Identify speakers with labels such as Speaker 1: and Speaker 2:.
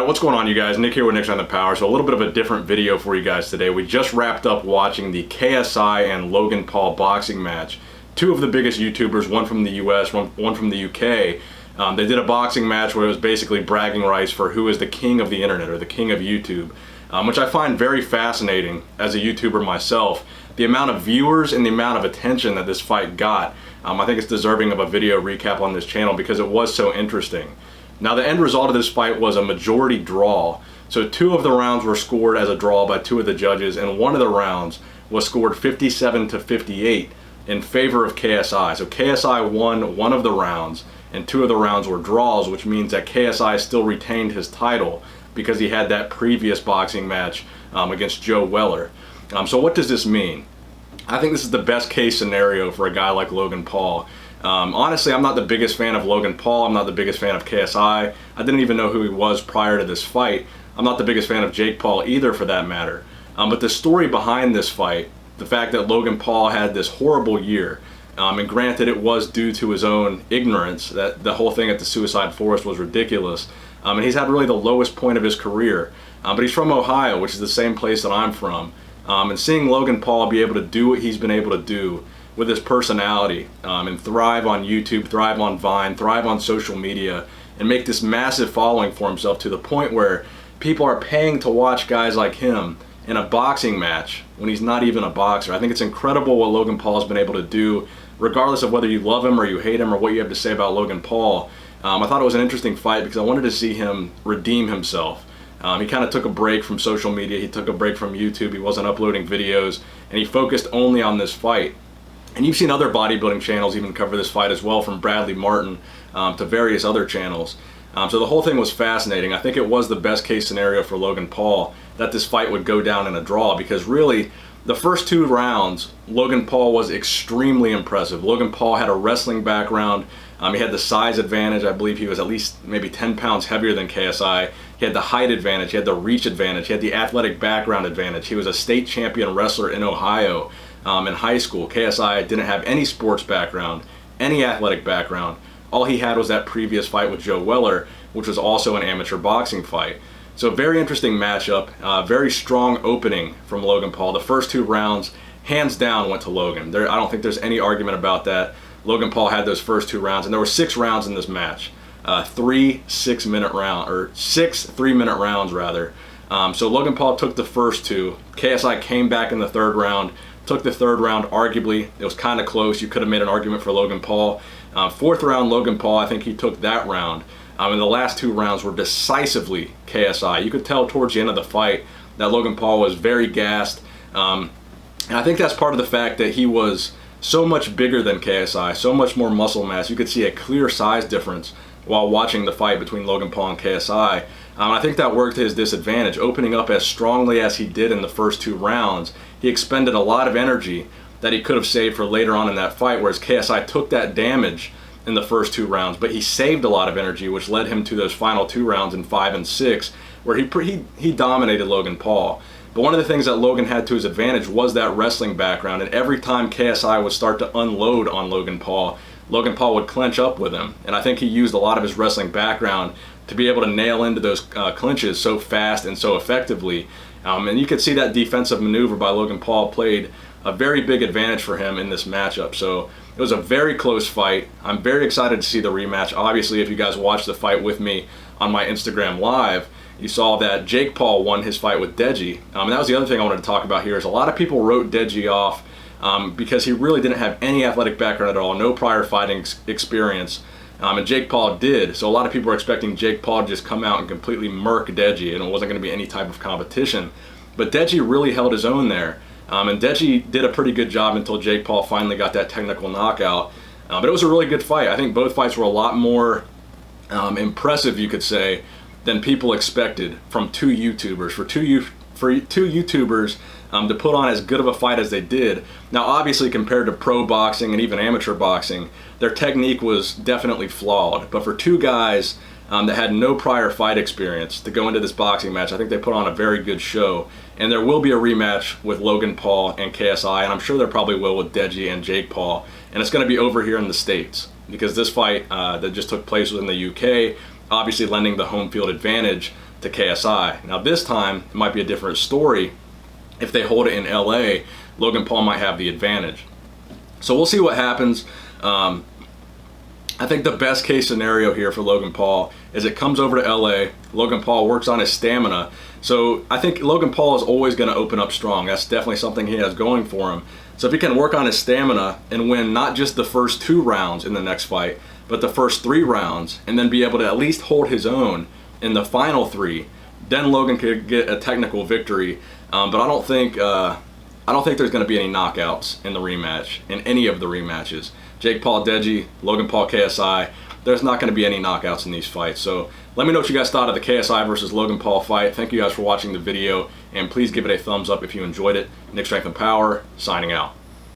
Speaker 1: What's going on, you guys? Nick here with Nick's on the Power. So a little bit of a different video for you guys today. We just wrapped up watching the KSI and Logan Paul boxing match. Two of the biggest YouTubers, one from the US, one from the UK. They did a boxing match where it was basically bragging rights for who is the king of the internet or the king of YouTube, which I find very fascinating as a YouTuber myself. The amount of viewers and the amount of attention that this fight got, I think it's deserving of a video recap on this channel because it was so interesting. Now, the end result of this fight was a majority draw. So two of the rounds were scored as a draw by two of the judges, and one of the rounds was scored 57-58 in favor of KSI. So KSI won one of the rounds, and two of the rounds were draws, which means that KSI still retained his title because he had that previous boxing match against Joe Weller. So what does this mean? I think this is the best case scenario for a guy like Logan Paul. Honestly, I'm not the biggest fan of Logan Paul. I'm not the biggest fan of KSI. I didn't even know who he was prior to this fight. I'm not the biggest fan of Jake Paul either, for that matter. But the story behind this fight, the fact that Logan Paul had this horrible year, and granted it was due to his own ignorance, that the whole thing at the Suicide Forest was ridiculous, and he's had really the lowest point of his career. But he's from Ohio, which is the same place that I'm from. And seeing Logan Paul be able to do what he's been able to do with his personality, and thrive on YouTube, thrive on Vine, thrive on social media, and make this massive following for himself to the point where people are paying to watch guys like him in a boxing match when he's not even a boxer. I think it's incredible what Logan Paul has been able to do, regardless of whether you love him or you hate him or what you have to say about Logan Paul. I thought it was an interesting fight because I wanted to see him redeem himself. He kind of took a break from social media, he took a break from YouTube, he wasn't uploading videos, and he focused only on this fight. And you've seen other bodybuilding channels even cover this fight as well, from Bradley Martin to various other channels. So the whole thing was fascinating. I think it was the best case scenario for Logan Paul that this fight would go down in a draw, because really the first two rounds Logan Paul was extremely impressive. Logan Paul had a wrestling background. He had the size advantage. I believe he was at least maybe 10 pounds heavier than KSI. He had the height advantage, he had the reach advantage, he had the athletic background advantage. He was a state champion wrestler in Ohio in high school. KSI didn't have any sports background, any athletic background. All he had was that previous fight with Joe Weller, which was also an amateur boxing fight. So very interesting matchup, very strong opening from Logan Paul. The first two rounds, hands down, went to Logan. I don't think there's any argument about that. Logan Paul had those first two rounds, and there were 6 rounds in this match. 3 6-minute rounds, or 6 3-minute rounds rather. So Logan Paul took the first two. KSI came back in the third round, took the third round. Arguably, it was kind of close. You could have made an argument for Logan Paul. Fourth round, Logan Paul, I think he took that round. And the last 2 rounds were decisively KSI. You could tell towards the end of the fight that Logan Paul was very gassed. And I think that's part of the fact that he was so much bigger than KSI, so much more muscle mass. You could see a clear size difference while watching the fight between Logan Paul and KSI. I think that worked to his disadvantage. Opening up as strongly as he did in the first 2 rounds, he expended a lot of energy that he could have saved for later on in that fight, whereas KSI took that damage in the first 2 rounds, but he saved a lot of energy, which led him to those final 2 rounds in 5 and 6, where he dominated Logan Paul. But one of the things that Logan had to his advantage was that wrestling background, and every time KSI would start to unload on Logan Paul would clinch up with him. And I think he used a lot of his wrestling background to be able to nail into those clinches so fast and so effectively. And you could see that defensive maneuver by Logan Paul played a very big advantage for him in this matchup. So it was a very close fight. I'm very excited to see the rematch. Obviously, if you guys watched the fight with me on my Instagram Live, you saw that Jake Paul won his fight with Deji. And that was the other thing I wanted to talk about here, is a lot of people wrote Deji off because he really didn't have any athletic background at all, no prior fighting experience, and Jake Paul did. So a lot of people were expecting Jake Paul to just come out and completely murk Deji, and it wasn't going to be any type of competition. But Deji really held his own there, and Deji did a pretty good job until Jake Paul finally got that technical knockout. But it was a really good fight. I think both fights were a lot more impressive, you could say, than people expected from 2 YouTubers. For two YouTubers to put on as good of a fight as they did. Now, obviously, compared to pro boxing and even amateur boxing, their technique was definitely flawed. But for 2 guys that had no prior fight experience to go into this boxing match, I think they put on a very good show. And there will be a rematch with Logan Paul and KSI, and I'm sure there probably will with Deji and Jake Paul. And it's going to be over here in the States, because this fight that just took place was in the UK, obviously lending the home field advantage to KSI. Now this time, it might be a different story. If they hold it in LA, Logan Paul might have the advantage. So we'll see what happens. I think the best case scenario here for Logan Paul is it comes over to LA, Logan Paul works on his stamina. So I think Logan Paul is always going to open up strong. That's definitely something he has going for him. So if he can work on his stamina and win not just the first 2 rounds in the next fight, but the first 3 rounds, and then be able to at least hold his own in the final 3, then Logan could get a technical victory. But I don't think there's going to be any knockouts in the rematch, in any of the rematches. Jake Paul Deji, Logan Paul KSI, there's not going to be any knockouts in these fights. So let me know what you guys thought of the KSI versus Logan Paul fight. Thank you guys for watching the video, and please give it a thumbs up if you enjoyed it. Nick Strength and Power, signing out.